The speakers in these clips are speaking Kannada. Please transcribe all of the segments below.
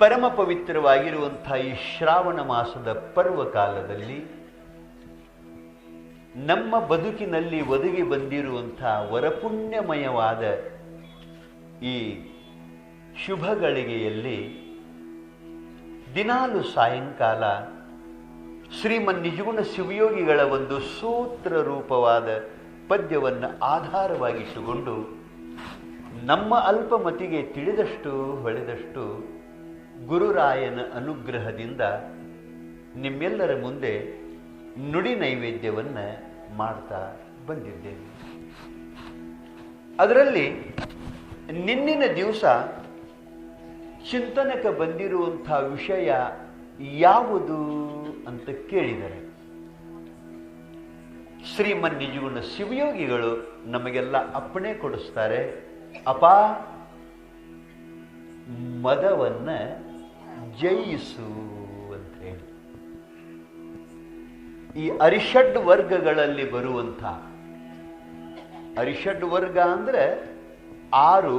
ಪರಮ ಪವಿತ್ರವಾಗಿರುವಂಥ ಈ ಶ್ರಾವಣ ಮಾಸದ ಪರ್ವಕಾಲದಲ್ಲಿ ನಮ್ಮ ಬದುಕಿನಲ್ಲಿ ಒದಗಿ ಬಂದಿರುವಂಥ ವರಪುಣ್ಯಮಯವಾದ ಈ ಶುಭ ಗಳಿಗೆಯಲ್ಲಿ ದಿನಾಲು ಸಾಯಂಕಾಲ ಶ್ರೀಮನ್ ನಿಜಗುಣ ಶಿವಯೋಗಿಗಳ ಒಂದು ಸೂತ್ರ ರೂಪವಾದ ಪದ್ಯವನ್ನು ಆಧಾರವಾಗಿಟ್ಟುಕೊಂಡು ನಮ್ಮ ಅಲ್ಪಮತಿಗೆ ತಿಳಿದಷ್ಟು ಹೊಳೆದಷ್ಟು ಗುರುರಾಯನ ಅನುಗ್ರಹದಿಂದ ನಿಮ್ಮೆಲ್ಲರ ಮುಂದೆ ನುಡಿ ನೈವೇದ್ಯವನ್ನು ಮಾಡ್ತಾ ಬಂದಿದ್ದೇನೆ. ಅದರಲ್ಲಿ ನಿನ್ನಿನ ದಿವಸ ಚಿಂತನಕ್ಕೆ ಬಂದಿರುವಂಥ ವಿಷಯ ಯಾವುದು ಅಂತ ಕೇಳಿದರೆ, ಶ್ರೀಮನ್ ನಿಜಗುಣ ಶಿವಯೋಗಿಗಳು ನಮಗೆಲ್ಲ ಅಪ್ಪಣೆ ಕೊಡಿಸ್ತಾರೆ, ಅಪ ಮದವನ್ನ ಜಯಿಸು ಅಂತ ಹೇಳಿ. ಈ ಅರಿಷಡ್ ವರ್ಗಗಳಲ್ಲಿ ಬರುವಂಥ, ಅರಿಷಡ್ ವರ್ಗ ಅಂದ್ರೆ 6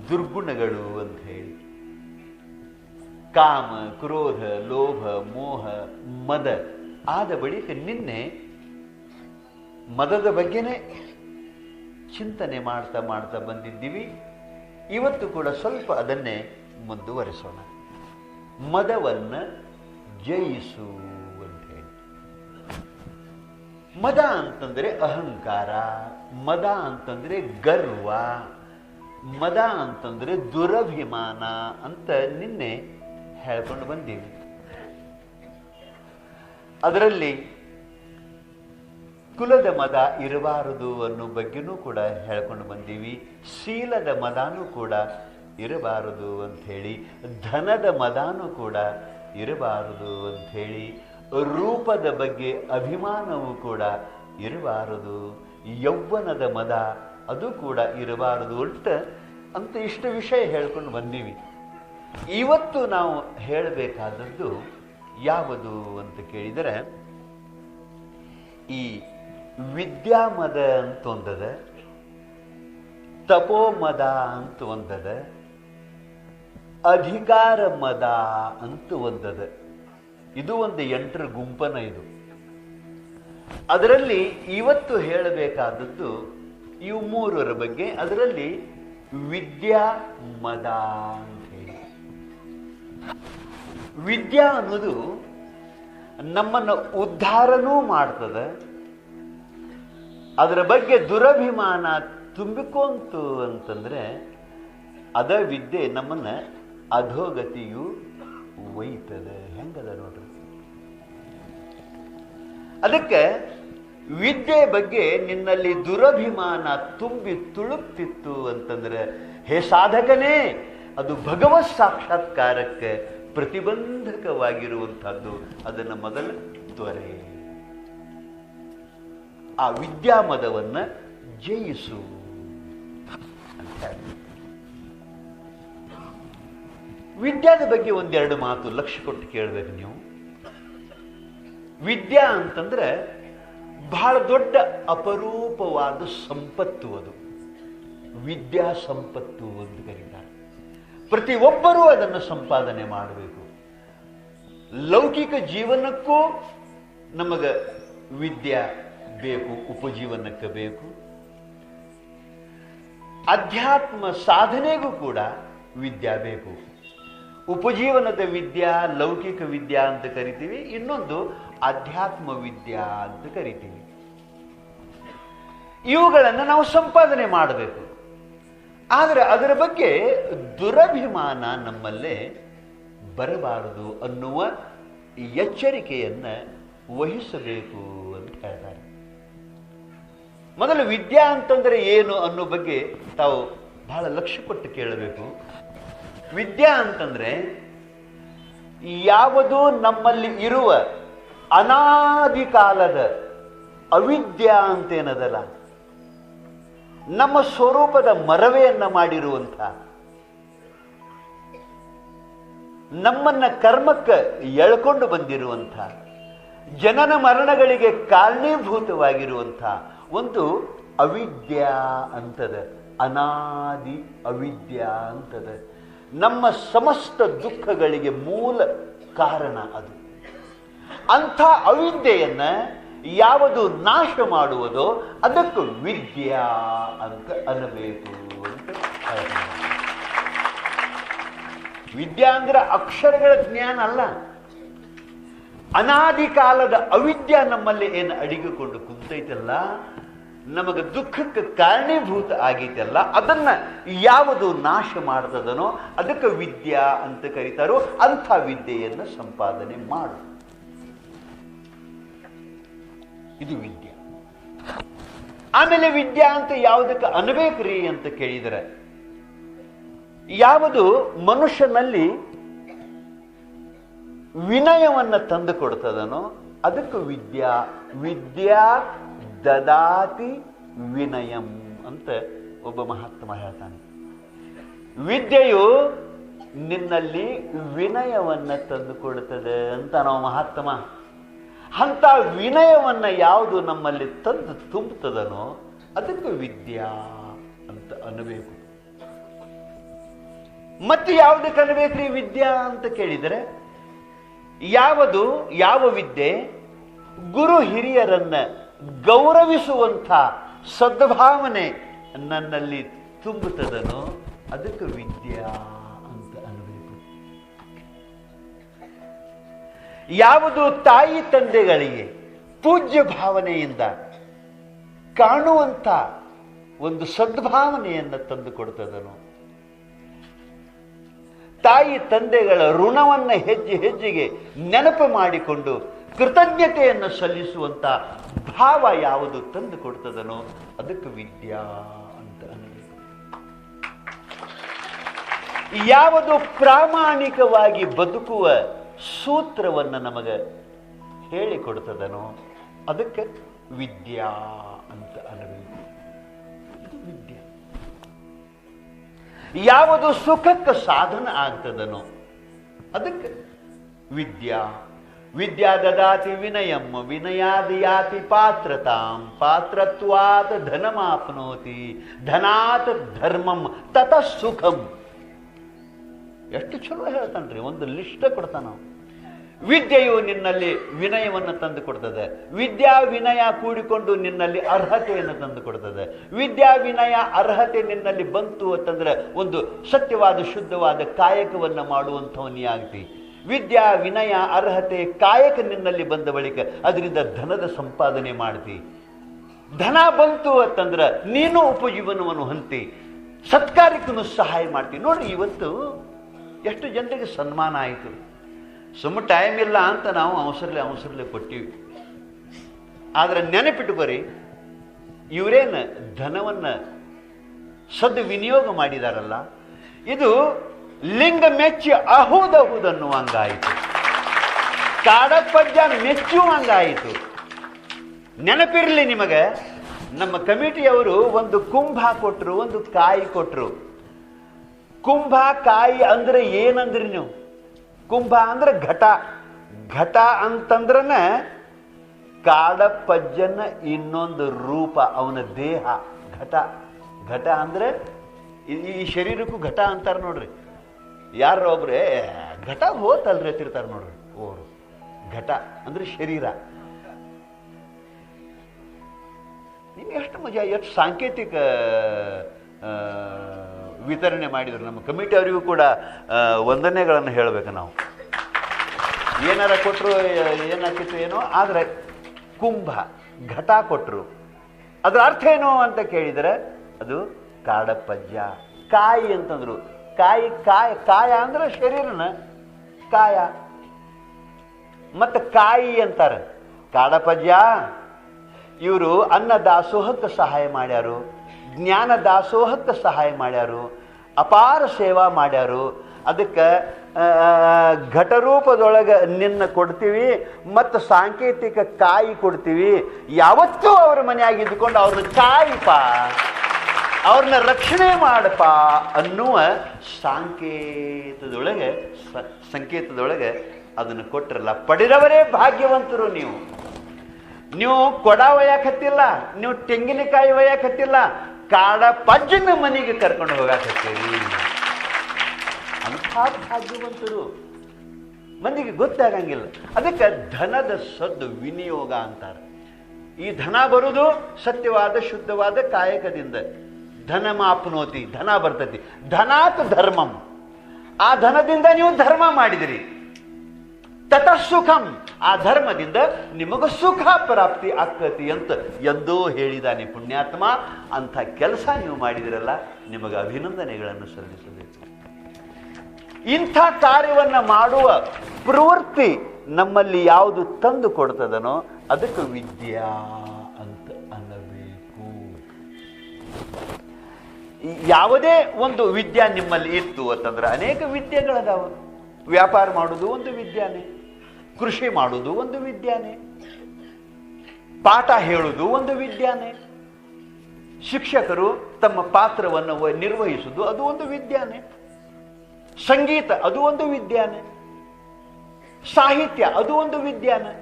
ದುರ್ಗುಣಗಳು ಅಂತ ಹೇಳಿ, ಕಾಮ, ಕ್ರೋಧ, ಲೋಭ, ಮೋಹ, ಮದ. ಆದ ಬಳಿಕ ನಿನ್ನೆ ಮದದ ಬಗ್ಗೆನೇ ಚಿಂತನೆ ಮಾಡ್ತಾ ಮಾಡ್ತಾ ಬಂದಿದ್ದೀವಿ. ಇವತ್ತು ಕೂಡ ಸ್ವಲ್ಪ ಅದನ್ನೇ ಮುಂದುವರಿಸೋಣ. ಮದವನ್ನ ಜಯಿಸು ಅಂತ ಹೇಳಿ. ಮದ ಅಂತಂದ್ರೆ ಅಹಂಕಾರ, ಮದ ಅಂತಂದ್ರೆ ಗರ್ವ, ಮದ ಅಂತಂದ್ರೆ ದುರಭಿಮಾನ ಅಂತ ನಿನ್ನೆ ಹೇಳ್ಕೊಂಡು ಬಂದೀವಿ. ಅದರಲ್ಲಿ ಕುಲದ ಮದ ಇರಬಾರದು ಅನ್ನೋ ಬಗ್ಗೆನೂ ಕೂಡ ಹೇಳ್ಕೊಂಡು ಬಂದೀವಿ. ಶೀಲದ ಮದಾನೂ ಕೂಡ ಇರಬಾರದು ಅಂಥೇಳಿ, ಧನದ ಮದಾನೂ ಕೂಡ ಇರಬಾರದು ಅಂಥೇಳಿ, ರೂಪದ ಬಗ್ಗೆ ಅಭಿಮಾನವೂ ಕೂಡ ಇರಬಾರದು, ಯೌವನದ ಮದ ಅದು ಕೂಡ ಇರಬಾರದು ಅಂತ ಇಷ್ಟು ವಿಷಯ ಹೇಳ್ಕೊಂಡು ಬಂದೀವಿ. ಇವತ್ತು ನಾವು ಹೇಳಬೇಕಾದದ್ದು ಯಾವುದು ಅಂತ ಕೇಳಿದರೆ, ಈ ವಿದ್ಯಾಮದ ಅಂತ ಒಂದದ, ತಪೋಮದ ಅಂತ ಒಂದದ, ಅಧಿಕಾರ ಮದ ಅಂತ ಒಂದದ. ಇದು ಒಂದು 8 ಗುಂಪನ ಇದು. ಅದರಲ್ಲಿ ಇವತ್ತು ಹೇಳಬೇಕಾದದ್ದು ಇವು 3ರ ಬಗ್ಗೆ. ಅದರಲ್ಲಿ ವಿದ್ಯಾ ಮದ ಅಂತ ಹೇಳಿ. ವಿದ್ಯಾ ಅನ್ನೋದು ನಮ್ಮನ್ನು ಉದ್ಧಾರನೂ ಮಾಡ್ತದೆ, ಅದರ ಬಗ್ಗೆ ದುರಭಿಮಾನ ತುಂಬಿಕೊಂತು ಅಂತಂದ್ರೆ ಅದ ವಿದ್ಯೆ ನಮ್ಮನ್ನ ಅಧೋಗತಿಯು ಒಯ್ತದೆ. ಹೆಂಗದ ನೋಡ್ರಿ. ಅದಕ್ಕೆ ವಿದ್ಯೆ ಬಗ್ಗೆ ನಿನ್ನಲ್ಲಿ ದುರಭಿಮಾನ ತುಂಬಿ ತುಳುಕ್ತಿತ್ತು ಅಂತಂದ್ರೆ, ಹೇ ಸಾಧಕನೇ, ಅದು ಭಗವತ್ ಸಾಕ್ಷಾತ್ಕಾರಕ್ಕೆ ಪ್ರತಿಬಂಧಕವಾಗಿರುವಂತಹದ್ದು. ಅದನ್ನು ಮೊದಲ ತ್ವರೆ. ಆ ವಿದ್ಯಾಮದವನ್ನ ಜಯಿಸು ಅಂತ ಹೇಳಿ. ವಿದ್ಯಾದ ಬಗ್ಗೆ 1-2 ಮಾತು ಲಕ್ಷ್ಯ ಕೊಟ್ಟು ಕೇಳಬೇಕು ನೀವು. ವಿದ್ಯಾ ಅಂತಂದ್ರೆ ಬಹಳ ದೊಡ್ಡ ಅಪರೂಪವಾದ ಸಂಪತ್ತು. ಅದು ವಿದ್ಯಾ ಸಂಪತ್ತು ಅಂತ ಕರೀತಾರೆ. ಪ್ರತಿಯೊಬ್ಬರೂ ಅದನ್ನು ಸಂಪಾದನೆ ಮಾಡಬೇಕು. ಲೌಕಿಕ ಜೀವನಕ್ಕೂ ನಮಗೆ ವಿದ್ಯಾ ಬೇಕು, ಉಪಜೀವನಕ್ಕೆ ಬೇಕು. ಅಧ್ಯಾತ್ಮ ಸಾಧನೆಗೂ ಕೂಡ ವಿದ್ಯಾ ಬೇಕು. ಉಪಜೀವನದ ವಿದ್ಯಾ ಲೌಕಿಕ ವಿದ್ಯಾ ಅಂತ ಕರಿತೀವಿ, ಇನ್ನೊಂದು ಅಧ್ಯಾತ್ಮ ವಿದ್ಯಾ ಅಂತ ಕರಿತೀವಿ. ಇವುಗಳನ್ನು ನಾವು ಸಂಪಾದನೆ ಮಾಡಬೇಕು. ಆದರೆ ಅದರ ಬಗ್ಗೆ ದುರಭಿಮಾನ ನಮ್ಮಲ್ಲೇ ಬರಬಾರದು ಅನ್ನುವ ಎಚ್ಚರಿಕೆಯನ್ನ ವಹಿಸಬೇಕು ಅಂತ ಹೇಳ್ತಾರೆ. ಮೊದಲು ವಿದ್ಯಾ ಅಂತಂದ್ರೆ ಏನು ಅನ್ನೋ ಬಗ್ಗೆ ತಾವು ಬಹಳ ಲಕ್ಷ್ಯ ಕೊಟ್ಟು ಕೇಳಬೇಕು. ವಿದ್ಯಾ ಅಂತಂದ್ರೆ ಯಾವುದು ನಮ್ಮಲ್ಲಿ ಇರುವ ಅನಾದಿ ಕಾಲದ ಅವಿದ್ಯಾ ಅಂತೇನದಲ್ಲ, ನಮ್ಮ ಸ್ವರೂಪದ ಮರವೆಯನ್ನ ಮಾಡಿರುವಂಥ, ನಮ್ಮನ್ನ ಕರ್ಮಕ್ಕೆ ಎಳ್ಕೊಂಡು ಬಂದಿರುವಂಥ, ಜನನ ಮರಣಗಳಿಗೆ ಕಾರಣೀಭೂತವಾಗಿರುವಂಥ ಒಂದು ಅವಿದ್ಯಾ ಅಂತದ, ಅನಾದಿ ಅವಿದ್ಯಾ ಅಂತದ. ನಮ್ಮ ಸಮಸ್ತ ದುಃಖಗಳಿಗೆ ಮೂಲ ಕಾರಣ ಅದು. ಅಂಥ ಅವಿದ್ಯೆಯನ್ನ ಯಾವುದು ನಾಶ ಮಾಡುವುದೋ ಅದಕ್ಕೆ ವಿದ್ಯಾ ಅಂತ ಅನ್ನಬೇಕು ಅಂತ ಹೇಳ್ತಾರೆ. ವಿದ್ಯಾ ಅಂದ್ರೆ ಅಕ್ಷರಗಳ ಜ್ಞಾನ ಅಲ್ಲ. ಅನಾದಿ ಕಾಲದ ಅವಿದ್ಯಾ ನಮ್ಮಲ್ಲಿ ಏನು ಅಡಿಗೆಕೊಂಡು ಕುಂತೈತಲ್ಲ, ನಮಗೆ ದುಃಖಕ್ಕೆ ಕಾರಣೀಭೂತ ಆಗೈತಲ್ಲ, ಅದನ್ನ ಯಾವುದು ನಾಶ ಮಾಡ್ತದನೋ ಅದಕ್ಕೆ ವಿದ್ಯಾ ಅಂತ ಕರೀತಾರೋ ಅಂಥ ವಿದ್ಯೆಯನ್ನು ಸಂಪಾದನೆ ಮಾಡು. ಇದು ವಿದ್ಯೆ. ಆಮೇಲೆ ವಿದ್ಯಾ ಅಂತ ಯಾವುದಕ್ಕೆ ಅನ್ಬೇಕ್ರಿ ಅಂತ ಕೇಳಿದರೆ, ಯಾವುದು ಮನುಷ್ಯನಲ್ಲಿ ವಿನಯವನ್ನ ತಂದು ಕೊಡ್ತದನೋ ಅದಕ್ಕೆ ವಿದ್ಯಾ. ವಿದ್ಯಾ ದದಾತಿ ವಿನಯಂ ಅಂತ ಒಬ್ಬ ಮಹಾತ್ಮ ಹೇಳ್ತಾನೆ. ವಿದ್ಯೆಯು ನಿನ್ನಲ್ಲಿ ವಿನಯವನ್ನ ತಂದು ಕೊಡುತ್ತದೆ ಅಂತ ನಾವು ಮಹಾತ್ಮ. ಅಂತ ವಿನಯವನ್ನ ಯಾವುದು ನಮ್ಮಲ್ಲಿ ತಂದು ತುಂಬುತ್ತದನೋ ಅದಕ್ಕೆ ವಿದ್ಯಾ ಅಂತ ಅನ್ನಬೇಕು. ಮತ್ತೆ ಯಾವುದಕ್ಕೆ ಅನ್ನಬೇಕ್ರಿ ವಿದ್ಯಾ ಅಂತ ಕೇಳಿದರೆ, ಯಾವ ವಿದ್ಯೆ ಗುರು ಹಿರಿಯರನ್ನ ಗೌರವಿಸುವಂಥ ಸದ್ಭಾವನೆ ನನ್ನಲ್ಲಿ ತುಂಬುತ್ತದನೋ ಅದಕ್ಕೆ ವಿದ್ಯಾ ಅಂತ ಅನ್ನಬೇಕು. ಯಾವುದು ತಾಯಿ ತಂದೆಗಳಿಗೆ ಪೂಜ್ಯ ಭಾವನೆಯಿಂದ ಕಾಣುವಂಥ ಒಂದು ಸದ್ಭಾವನೆಯನ್ನು ತಂದು ಕೊಡ್ತದನೋ, ತಾಯಿ ತಂದೆಗಳ ಋಣವನ್ನು ಹೆಜ್ಜೆ ಹೆಜ್ಜೆಗೆ ನೆನಪು ಮಾಡಿಕೊಂಡು ಕೃತಜ್ಞತೆಯನ್ನು ಸಲ್ಲಿಸುವಂತ ಭಾವ ಯಾವುದು ತಂದು ಕೊಡ್ತದನೋ ಅದಕ್ಕೆ ವಿದ್ಯಾ ಅಂತ ಅನ್ನಬೇಕು. ಯಾವುದು ಪ್ರಾಮಾಣಿಕವಾಗಿ ಬದುಕುವ ಸೂತ್ರವನ್ನು ನಮಗೆ ಹೇಳಿಕೊಡ್ತದನೋ ಅದಕ್ಕೆ ವಿದ್ಯಾ ಅಂತ ಅನ್ನಬೇಕು. ಇದು ವಿದ್ಯೆ. ಯಾವುದು ಸುಖಕ್ಕೆ ಸಾಧನ ಆಗ್ತದನೋ ಅದಕ್ಕೆ ವಿದ್ಯಾ. ವಿದ್ಯಾ ದದಾತಿ ವಿನಯಂ ವಿನಯಾದ್ ಯಾತಿ ಪಾತ್ರತಾಂ ಪಾತ್ರತ್ವಾತ್ ಧನಮಾಪ್ನೋತಿ ಧನಾತ್ ಧರ್ಮಂ ತತಃ ಸುಖಂ. ಎಷ್ಟು ಚಲೋ ಹೇಳ್ತಾನ್ರಿ, ಒಂದು ಲಿಸ್ಟ್ ಕೊಡ್ತಾನ. ವಿದ್ಯೆಯು ನಿನ್ನಲ್ಲಿ ವಿನಯವನ್ನು ತಂದು ಕೊಡ್ತದೆ. ವಿದ್ಯಾ ವಿನಯ ಕೂಡಿಕೊಂಡು ನಿನ್ನಲ್ಲಿ ಅರ್ಹತೆಯನ್ನು ತಂದು ಕೊಡ್ತದೆ. ವಿದ್ಯಾ ವಿನಯ ಅರ್ಹತೆ ನಿನ್ನಲ್ಲಿ ಬಂತು ಅಂತಂದ್ರೆ ಒಂದು ಸತ್ಯವಾದ ಶುದ್ಧವಾದ ಕಾಯಕವನ್ನು ಮಾಡುವಂಥವನೇ ಆಗ್ತಿ. ವಿದ್ಯಾ ವಿನಯ ಅರ್ಹತೆ ಕಾಯಕ ನಿನ್ನಲ್ಲಿ ಬಂದ ಬಳಿಕ ಅದರಿಂದ ಧನದ ಸಂಪಾದನೆ ಮಾಡ್ತಿ. ಧನ ಬಂತು ಅಂತಂದ್ರೆ ನೀನು ಉಪಜೀವನವನ್ನು ಹೊಂತಿ ಸತ್ಕಾರ್ಯಕ್ಕೂ ಸಹಾಯ ಮಾಡ್ತಿ. ನೋಡ್ರಿ, ಇವತ್ತು ಎಷ್ಟು ಜನರಿಗೆ ಸನ್ಮಾನ ಆಯಿತು. ಸುಮ್ಮ ಟೈಮ್ ಇಲ್ಲ ಅಂತ ನಾವು ಅವಸರಲೆ ಕೊಟ್ಟಿವಿ. ಆದರೆ ನೆನಪಿಟ್ಟುಕೊರಿ, ಇವರೇನು ಧನವನ್ನು ಸದ್ವಿನಿಯೋಗ ಮಾಡಿದಾರಲ್ಲ, ಇದು ಲಿಂಗ ಮೆಚ್ಚಿ ಅಹುದಹುದನ್ನುವಂಗಾಯಿತು, ಕಾಡಪ್ಪಜ್ಜ ಮೆಚ್ಚುವಂಗಾಯಿತು. ನೆನಪಿರಲಿ ನಿಮಗೆ, ನಮ್ಮ ಕಮಿಟಿಯವರು ಒಂದು ಕುಂಭ ಕೊಟ್ಟರು, ಒಂದು ಕಾಯಿ ಕೊಟ್ಟರು. ಕುಂಭ ಕಾಯಿ ಅಂದ್ರೆ ಏನಂದ್ರಿ ನೀವು? ಕುಂಭ ಅಂದ್ರೆ ಘಟ. ಘಟ ಅಂತಂದ್ರನ ಕಾಡಪ್ಪಜ್ಜನ ಇನ್ನೊಂದು ರೂಪ, ಅವನ ದೇಹ ಘಟ. ಘಟ ಅಂದ್ರೆ ಈ ಶರೀರಕ್ಕೂ ಘಟ ಅಂತಾರ ನೋಡ್ರಿ. ಯಾರ ಒಬ್ರೆ ಘಟ ಹೋತಲ್ರಿ ಎತ್ತಿರ್ತಾರ ನೋಡ್ರಿ. ಓರು ಘಟ ಅಂದ್ರೆ ಶರೀರ. ನಿಮ್ಗೆ ಎಷ್ಟು ಮಜಾ, ಎಷ್ಟು ಸಾಂಕೇತಿಕ ವಿತರಣೆ ಮಾಡಿದ್ರು. ನಮ್ಮ ಕಮಿಟಿ ಅವರಿಗೂ ಕೂಡ ವಂದನೆಗಳನ್ನು ಹೇಳಬೇಕು ನಾವು. ಏನಾರ ಕೊಟ್ಟರು ಏನಾಕಿತ್ತು ಏನೋ, ಆದರೆ ಕುಂಭ ಘಟ ಕೊಟ್ಟರು. ಅದರ ಅರ್ಥ ಏನು ಅಂತ ಕೇಳಿದರೆ ಅದು ಕಾಡಪ್ಪಜ್ಜ. ಕಾಯಿ ಅಂತಂದ್ರು, ಕಾಯಿ ಕಾಯ ಅಂದ್ರೆ ಶರೀರನ ಕಾಯ. ಮತ್ತೆ ಕಾಯಿ ಅಂತಾರೆ. ಕಾಡಪ್ಪಜ್ಜ ಇವರು ಅನ್ನ ದಾಸೋಹಕ್ಕೆ ಸಹಾಯ ಮಾಡ್ಯಾರು, ಜ್ಞಾನ ದಾಸೋಹಕ್ಕೆ ಸಹಾಯ ಮಾಡ್ಯಾರು, ಅಪಾರ ಸೇವಾ ಮಾಡ್ಯಾರು. ಅದಕ್ಕೆ ಘಟರೂಪದೊಳಗೆ ನಿನ್ನ ಕೊಡ್ತೀವಿ ಮತ್ತು ಸಾಂಕೇತಿಕ ಕಾಯಿ ಕೊಡ್ತೀವಿ. ಯಾವತ್ತೂ ಅವ್ರ ಮನೆಯಾಗಿ ಇದ್ದುಕೊಂಡು ಅವ್ರನ್ನ ಕಾಯಿಪ, ಅವ್ರನ್ನ ರಕ್ಷಣೆ ಮಾಡಪ್ಪ ಅನ್ನುವ ಸಂಕೇತದೊಳಗೆ ಅದನ್ನು ಕೊಟ್ಟಿರಲ್ಲ. ಪಡೆದವರೇ ಭಾಗ್ಯವಂತರು. ನೀವು ಕೊಡ ಒಯ್ಯಾಕತ್ತಿಲ್ಲ, ನೀವು ತೆಂಗಿನಕಾಯಿ ಒಯ್ಯಾಕತ್ತಿಲ್ಲ, ಕಾಡ ಪಜ್ಜನ ಮನೆಗೆ ಕರ್ಕೊಂಡು ಹೋಗಾಕತ್ತೀರಿ. ಅಂಥ ಭಾಗ್ಯವಂತರು, ಮಂದಿಗೆ ಗೊತ್ತಾಗಂಗಿಲ್ಲ. ಅದಕ್ಕೆ ಧನದ ಸದ್ದು ವಿನಿಯೋಗ ಅಂತಾರೆ. ಈ ಧನ ಬರುವುದು ಸತ್ಯವಾದ ಶುದ್ಧವಾದ ಕಾಯಕದಿಂದ. ಧನ ಮಾಪ್ನೋತಿ, ಧನ ಬರ್ತತಿ. ಧನಾತ್ ಧರ್ಮಂ, ಆ ಧನದಿಂದ ನೀವು ಧರ್ಮ ಮಾಡಿದಿರಿ. ತತಃಸುಖಂ, ಆ ಧರ್ಮದಿಂದ ನಿಮಗ ಸುಖ ಪ್ರಾಪ್ತಿ ಆಕ್ಕತಿ ಅಂತ ಎಂದೋ ಹೇಳಿದಾನೆ ಪುಣ್ಯಾತ್ಮ. ಅಂಥ ಕೆಲಸ ನೀವು ಮಾಡಿದಿರಲ್ಲ, ನಿಮಗೆ ಅಭಿನಂದನೆಗಳನ್ನು ಸಲ್ಲಿಸಬೇಕು. ಇಂಥ ಕಾರ್ಯವನ್ನ ಮಾಡುವ ಪ್ರವೃತ್ತಿ ನಮ್ಮಲ್ಲಿ ಯಾವುದು ತಂದು ಕೊಡ್ತದನೋ ಅದಕ್ಕೆ ವಿದ್ಯಾ ಅಂತ ಅನ್ನಬೇಕು. ಯಾವುದೇ ಒಂದು ವಿದ್ಯಾ ನಿಮ್ಮಲ್ಲಿ ಇತ್ತು ಅಂತಂದ್ರೆ, ಅನೇಕ ವಿದ್ಯೆಗಳದಾವ. ವ್ಯಾಪಾರ ಮಾಡುವುದು ಒಂದು ವಿದ್ಯಾನೆ, ಕೃಷಿ ಮಾಡುವುದು ಒಂದು ವಿದ್ಯಾನೆ, ಪಾಠ ಹೇಳುವುದು ಒಂದು ವಿದ್ಯಾನೆ, ಶಿಕ್ಷಕರು ತಮ್ಮ ಪಾತ್ರವನ್ನು ನಿರ್ವಹಿಸುವುದು ಅದು ಒಂದು ವಿದ್ಯಾನೆ, ಸಂಗೀತ ಅದು ಒಂದು ವಿದ್ಯಾನೆ, ಸಾಹಿತ್ಯ ಅದು ಒಂದು ವಿದ್ಯಾನೆ,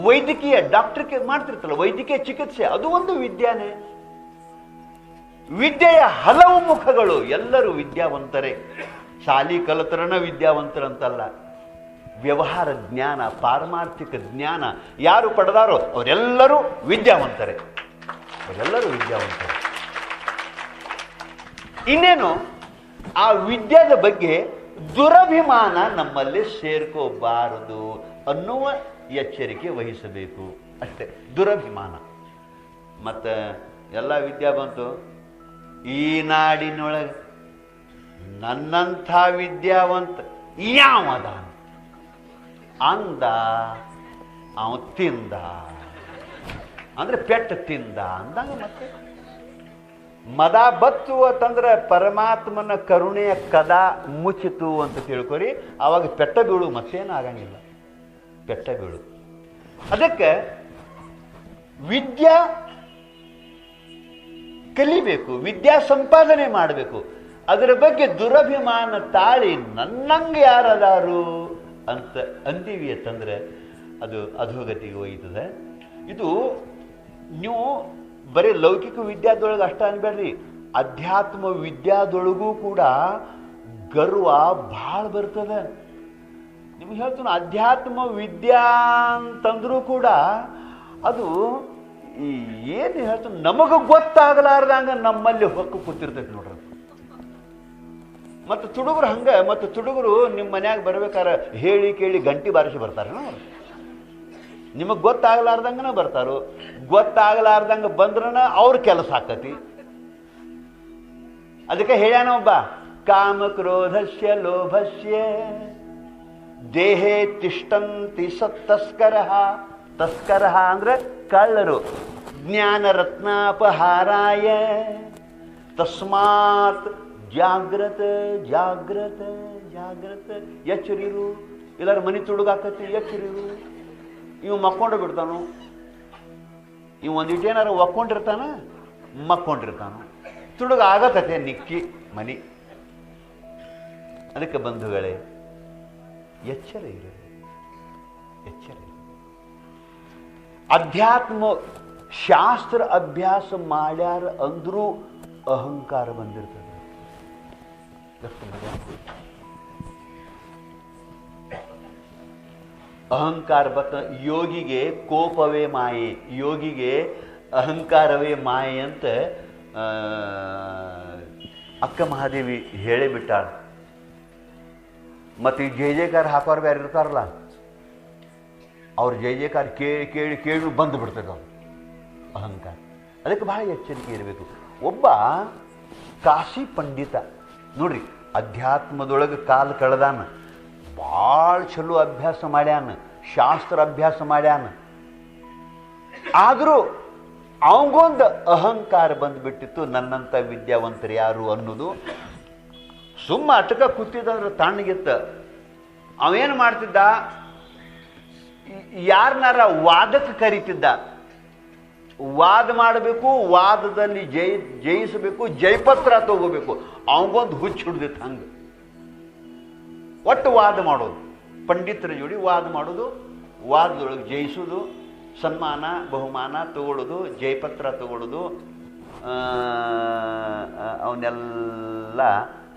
ವೈದ್ಯಕೀಯ ಡಾಕ್ಟರ್ ಮಾಡ್ತಿರ್ತಲ್ಲ ವೈದ್ಯಕೀಯ ಚಿಕಿತ್ಸೆ ಅದು ಒಂದು ವಿದ್ಯಾನೆ. ವಿದ್ಯೆಯ ಹಲವು ಮುಖಗಳು. ಎಲ್ಲರೂ ವಿದ್ಯಾವಂತರೇ. ಶಾಲಿ ಕಲಿತರನ ವಿದ್ಯಾವಂತರಂತಲ್ಲ. ವ್ಯವಹಾರ ಜ್ಞಾನ, ಪಾರಮಾರ್ಥಿಕ ಜ್ಞಾನ ಯಾರು ಪಡೆದಾರೋ ಅವರೆಲ್ಲರೂ ವಿದ್ಯಾವಂತರೇ. ಅವರೆಲ್ಲರೂ ವಿದ್ಯಾವಂತರೇ. ಇನ್ನೇನು ಆ ವಿದ್ಯಾದ ಬಗ್ಗೆ ದುರಭಿಮಾನ ನಮ್ಮಲ್ಲಿ ಸೇರ್ಕೋಬಾರದು ಅನ್ನುವ ಎಚ್ಚರಿಕೆ ವಹಿಸಬೇಕು ಅಷ್ಟೇ. ದುರಭಿಮಾನ. ಮತ್ತು ಎಲ್ಲ ವಿದ್ಯಾ ಬಂತು. ಈ ನಾಡಿನೊಳಗೆ ನನ್ನಂಥ ವಿದ್ಯಾವಂತ ಯಾವದ ಅಂದ, ಅವ ತಿಂದ ಅಂದ್ರೆ ಪೆಟ್ಟು ತಿಂದ ಅಂದಂಗ. ಮತ್ತೆ ಮದ ಬತ್ತು ಅಂತಂದ್ರೆ ಪರಮಾತ್ಮನ ಕರುಣೆಯ ಕದ ಮುಚ್ಚಿತು ಅಂತ ತಿಳ್ಕೊರಿ. ಆವಾಗ ಪೆಟ್ಟ ಬೀಳು, ಮತ್ತೇನು ಆಗಂಗಿಲ್ಲ, ಪೆಟ್ಟ ಬೀಳು. ಅದಕ್ಕೆ ವಿದ್ಯಾ ಕಲಿಬೇಕು, ವಿದ್ಯಾ ಸಂಪಾದನೆ ಮಾಡಬೇಕು. ಅದರ ಬಗ್ಗೆ ದುರಭಿಮಾನ ತಾಳಿ ನನ್ನಂಗೆ ಯಾರದಾರು ಅಂತ ಅಂತೀವಿ ಅಂತಂದ್ರೆ ಅದು ಅಧೋಗತಿಗೆ ಒಯ್ತದೆ. ಇದು ನೀವು ಬರೀ ಲೌಕಿಕ ವಿದ್ಯಾದೊಳಗೆ ಅಷ್ಟ ಅನ್ಬೇಡ್ರಿ, ಅಧ್ಯಾತ್ಮ ವಿದ್ಯಾದೊಳಗೂ ಕೂಡ ಗರ್ವ ಭಾಳ ಬರ್ತದೆ. ನಿಮ್ಗೆ ಹೇಳ್ತೀನಿ, ಅಧ್ಯಾತ್ಮ ವಿದ್ಯಾ ಅಂತಂದ್ರೂ ಕೂಡ ಅದು ಏನು ಹೇಳ್ತೀನಿ, ನಮಗೆ ಗೊತ್ತಾಗಲಾರ್ದಂಗ ನಮ್ಮಲ್ಲಿ ಹೊಕ್ಕು ಕೂತಿರ್ತೈತಿ ನೋಡ್ರಿ. ಮತ್ತು ತುಡುಗರು ಹಂಗೆ. ಮತ್ತು ತುಡುಗರು ನಿಮ್ಮ ಮನ್ಯಾಗ ಬರ್ಬೇಕಾರೆ ಹೇಳಿ ಕೇಳಿ ಗಂಟಿ ಬಾರಿಸಿ ಬರ್ತಾರೆ. ನಿಮಗೆ ಗೊತ್ತಾಗಲಾರ್ದಂಗನ ಬರ್ತಾರೋ. ಗೊತ್ತಾಗಲಾರ್ದಂಗ ಬಂದ್ರನ ಅವ್ರ ಕೆಲಸ ಆಕತಿ. ಅದಕ್ಕೆ ಹೇಳ್ಯಾನ ಒಬ್ಬ, ಕಾಮ ಕ್ರೋಧಸ್ಯ ಲೋಭಸ್ಯ ದೇಹೇ ತಿಷ್ಟಂತಿ ಸತ್ತಸ್ಕರ. ತಸ್ಕರ ಅಂದ್ರೆ ಕಳ್ಳರು. ಜ್ಞಾನ ರತ್ನಾಪಹಾರಾಯ ತಸ್ಮಾತ್ ಜಾಗ್ರತ ಜಾಗ್ರತ ಜಾಗ್ರತ. ಎಚ್ಚರಿರು, ಎಲ್ಲಾರು ಮನೆ ತುಡುಗಾಕತಿ, ಎಚ್ಚರಿರು. ಇವು ಮಕ್ಕೊಂಡು ಬಿಡ್ತಾನು, ಇವು ಒಂದಿಟ್ಟು ಏನಾರು ಒಕ್ಕೊಂಡಿರ್ತಾನ, ಮಕ್ಕೊಂಡಿರ್ತಾನು. ತುಡುಗ ಆಗತ್ತೆ ನಿಕ್ಕಿ ಮನಿ. ಅದಕ್ಕೆ ಬಂಧುಗಳೇ, ಎಚ್ಚರ ಇರಲಿ, ಎಚ್ಚರ ಇರಲಿ. ಅಧ್ಯಾತ್ಮ ಶಾಸ್ತ್ರ ಅಭ್ಯಾಸ ಮಾಡ್ಯಾರ ಅಂದ್ರೂ ಅಹಂಕಾರ ಬಂದಿರ್ತದೆ. ಅಹಂಕಾರ ಬತ್ತ. ಯೋಗಿಗೆ ಕೋಪವೇ ಮಾಯೆ, ಯೋಗಿಗೆ ಅಹಂಕಾರವೇ ಮಾಯೆ ಅಂತ ಅಕ್ಕ ಮಹಾದೇವಿ ಹೇಳೇ ಬಿಟ್ಟಾಳ. ಮತ್ತು ಈ ಜಯ ಜಯಕಾರ ಹಾಕೋರು ಬೇರೆ ಇರ್ತಾರಲ್ಲ, ಅವ್ರ ಜಯ ಜಯಕಾರ ಕೇಳಿ ಕೇಳಿ ಕೇಳಿ ಬಂದು ಬಿಡ್ತದೆ ಅವ್ರು ಅಹಂಕಾರ. ಅದಕ್ಕೆ ಬಹಳ ಎಚ್ಚರಿಕೆ ಇರಬೇಕು. ಒಬ್ಬ ಕಾಶಿ ಪಂಡಿತ ನೋಡ್ರಿ, ಅಧ್ಯಾತ್ಮದೊಳಗೆ ಕಾಲು ಕಳೆದಾನ, ಭಾಳ ಚಲೋ ಅಭ್ಯಾಸ ಮಾಡ್ಯಾನ, ಶಾಸ್ತ್ರ ಅಭ್ಯಾಸ ಮಾಡ್ಯಾನ. ಆದರೂ ಅವಂಗೊಂದು ಅಹಂಕಾರ ಬಂದುಬಿಟ್ಟಿತ್ತು, ನನ್ನಂಥ ವಿದ್ಯಾವಂತರು ಯಾರು ಅನ್ನೋದು. ಸುಮ್ಮ ಅಟಕ ಕೂತಿದ್ದಂದ್ರೆ ತಣ್ಣಗಿತ್ತ. ಅವೇನು ಮಾಡ್ತಿದ್ದ, ಯಾರನ್ನಾರ ವಾದಕ್ಕೆ ಕರೀತಿದ್ದ. ವಾದ ಮಾಡಬೇಕು, ವಾದದಲ್ಲಿ ಜಯಿಸಬೇಕು, ಜಯಪತ್ರ ತಗೋಬೇಕು. ಅವಂಗೊಂದು ಹುಚ್ಚು ಹಿಡ್ದಿತ್ತು ಹಂಗೆ. ಒಟ್ಟು ವಾದ ಮಾಡೋದು, ಪಂಡಿತರ ಜೋಡಿ ವಾದ ಮಾಡೋದು, ವಾದದೊಳಗೆ ಜಯಿಸೋದು, ಸನ್ಮಾನ ಬಹುಮಾನ ತಗೊಳ್ಳೋದು, ಜಯಪತ್ರ ತಗೊಳ್ಳೋದು, ಅವನ್ನೆಲ್ಲ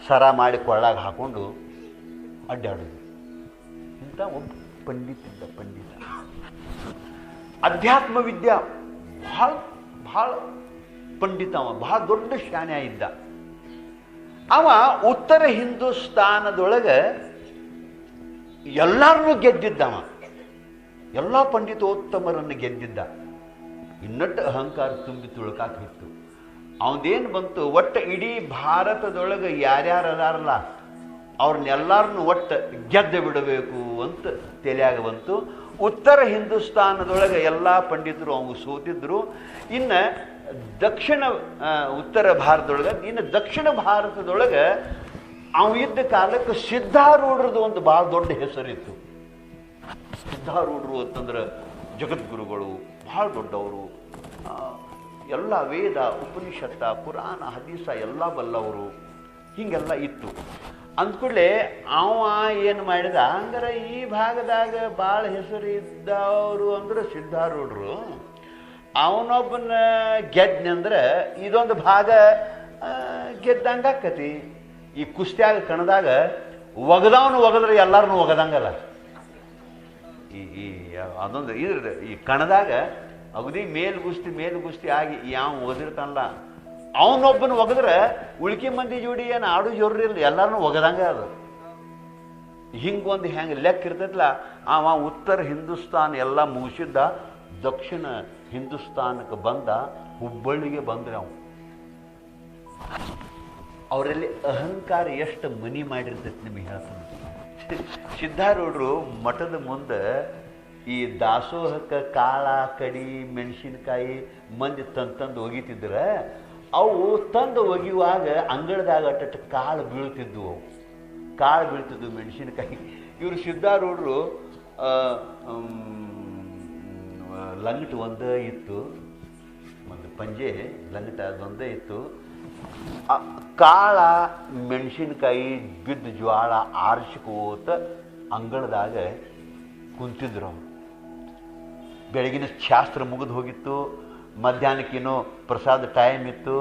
ಸರ ಮಾಡಿ ಕೊಳ್ಳಾಗ ಹಾಕೊಂಡು ಅಡ್ಡಾಡೋದು. ಇಂಥ ಒಬ್ಬ ಪಂಡಿತ ಅಧ್ಯಾತ್ಮ ವಿದ್ಯಾ ಭಾಳ ಭಾಳ ಪಂಡಿತ, ಅವ ಭಾಳ ದೊಡ್ಡ ಶಾನ್ಯ ಇದ್ದ. ಅವ ಉತ್ತರ ಹಿಂದೂಸ್ತಾನದೊಳಗೆ ಎಲ್ಲರನ್ನೂ ಗೆದ್ದಿದ್ದವ, ಎಲ್ಲ ಪಂಡಿತೋತ್ತಮರನ್ನು ಗೆದ್ದಿದ್ದ. ಇನ್ನಟ್ಟು ಅಹಂಕಾರ ತುಂಬಿ ತುಳ್ಕಾಕಿತ್ತು. ಅವನೇನು ಬಂತು, ಒಟ್ಟು ಇಡೀ ಭಾರತದೊಳಗೆ ಯಾರ್ಯಾರು ಅದಾರಲ್ಲ ಅವ್ರನ್ನೆಲ್ಲರನ್ನು ಒಟ್ಟು ಗೆದ್ದು ಬಿಡಬೇಕು ಅಂತ ತಲೆಯಾಗ ಬಂತು. ಉತ್ತರ ಹಿಂದೂಸ್ತಾನದೊಳಗೆ ಎಲ್ಲ ಪಂಡಿತರು அவங்க ಸೋತಿದ್ರು. ಇನ್ನು ಉತ್ತರ ಭಾರತದೊಳಗೆ, ಇನ್ನು ದಕ್ಷಿಣ ಭಾರತದೊಳಗೆ ಅವ ಇದ್ದ ಕಾಲಕ್ಕೆ ಸಿದ್ಧಾರೂಢರದು ಒಂದು ಭಾಳ ದೊಡ್ಡ ಹೆಸರಿತ್ತು. ಸಿದ್ಧಾರೂಢರು ಅಂತಂದ್ರೆ ಜಗದ್ಗುರುಗಳು, ಭಾಳ ದೊಡ್ಡವರು, ಎಲ್ಲ ವೇದ ಉಪನಿಷತ್ತ ಪುರಾಣ ಹದೀಸ ಎಲ್ಲ ಬಲ್ಲವರು, ಹೀಗೆಲ್ಲ ಇತ್ತು. ಅಂದ್ಕೂಡಲೇ ಅವ ಏನು ಮಾಡಿದ, ಹಂಗಾರೆ ಈ ಭಾಗದಾಗ ಭಾಳ ಹೆಸರು ಇದ್ದವರು ಅಂದ್ರೆ ಸಿದ್ಧಾರೂಢರು, ಅವನೊಬ್ಬನ ಗೆದ್ನಂದ್ರೆ ಇದೊಂದು ಭಾಗ ಗೆದ್ದಂಗೆ ಆಕತಿ. ಈ ಕುಸ್ತಿಯಾಗ ಕಣದಾಗ ಒಗದವನು ಒಗದ್ರೆ ಎಲ್ಲರನ್ನೂ ಒಗದಂಗಲ್ಲ. ಈ ಅದೊಂದು ಇದ್ರ ಈ ಕಣದಾಗ ಅಗದಿ ಮೇಲ್ ಗುಸ್ತಿ ಆಗಿ ಯಾವ ಒಗದಿರ್ತಾನಲ್ಲ ಅವನೊಬ್ಬನ ಒಗದ್ರೆ ಉಳ್ಕಿ ಮಂದಿ ಜೋಡಿ ಏನು ಆಡು ಜೋರಿಲ್ಲ, ಎಲ್ಲರನ್ನೂ ಒಗದಂಗ ಅದು. ಹಿಂಗೊಂದು ಹೆಂಗೆ ಲೆಕ್ಕ ಇರ್ತೈತಲ್ಲ, ಅವ ಉತ್ತರ ಹಿಂದೂಸ್ತಾನ ಎಲ್ಲ ಮುಗಿಸಿದ್ದ, ದಕ್ಷಿಣ ಹಿಂದೂಸ್ತಾನಕ್ಕೆ ಬಂದ, ಹುಬ್ಬಳ್ಳಿಗೆ ಬಂದ್ರೆ ಅವ. ಅವರಲ್ಲಿ ಅಹಂಕಾರ ಎಷ್ಟು ಮನಿ ಮಾಡಿರ್ತೈತಿ ನಿಮಗೆ ಹೇಳ್ತಾನೆ. ಸಿದ್ಧಾರೂಢರು ಮಠದ ಮುಂದೆ ಈ ದಾಸೋಹಕ್ಕೆ ಕಾಳ ಕಡಿ ಮೆಣಸಿನಕಾಯಿ ಮಂದಿ ತಂದು ಒಗಿತಿದ್ರೆ, ಅವು ತಂದು ಒಗಿಯುವಾಗ ಅಂಗಳದಾಗ ಅಟ್ಟ ಕಾಳು ಬೀಳ್ತಿದ್ವು. ಮೆಣಸಿನಕಾಯಿ. ಇವರು ಸಿದ್ಧಾರೂಢರು ಲಂಗಟ ಒಂದೇ ಇತ್ತು, ಒಂದು ಪಂಜೆ ಲಂಗಟ ಅದೊಂದೇ ಇತ್ತು. ಕಾಳ ಮೆಣಸಿನಕಾಯಿ ಬಿದ್ದು ಜ್ವಾಳ ಆರಿಸ್ಕೋತ ಅಂಗಳದಾಗ ಕುಂತಿದ್ರು. ಬೆಳಗಿನ ಶಾಸ್ತ್ರ ಮುಗಿದು ಹೋಗಿತ್ತು, ಮಧ್ಯಾಹ್ನಕ್ಕೇನೋ ಪ್ರಸಾದ ಟೈಮ್ ಇತ್ತು.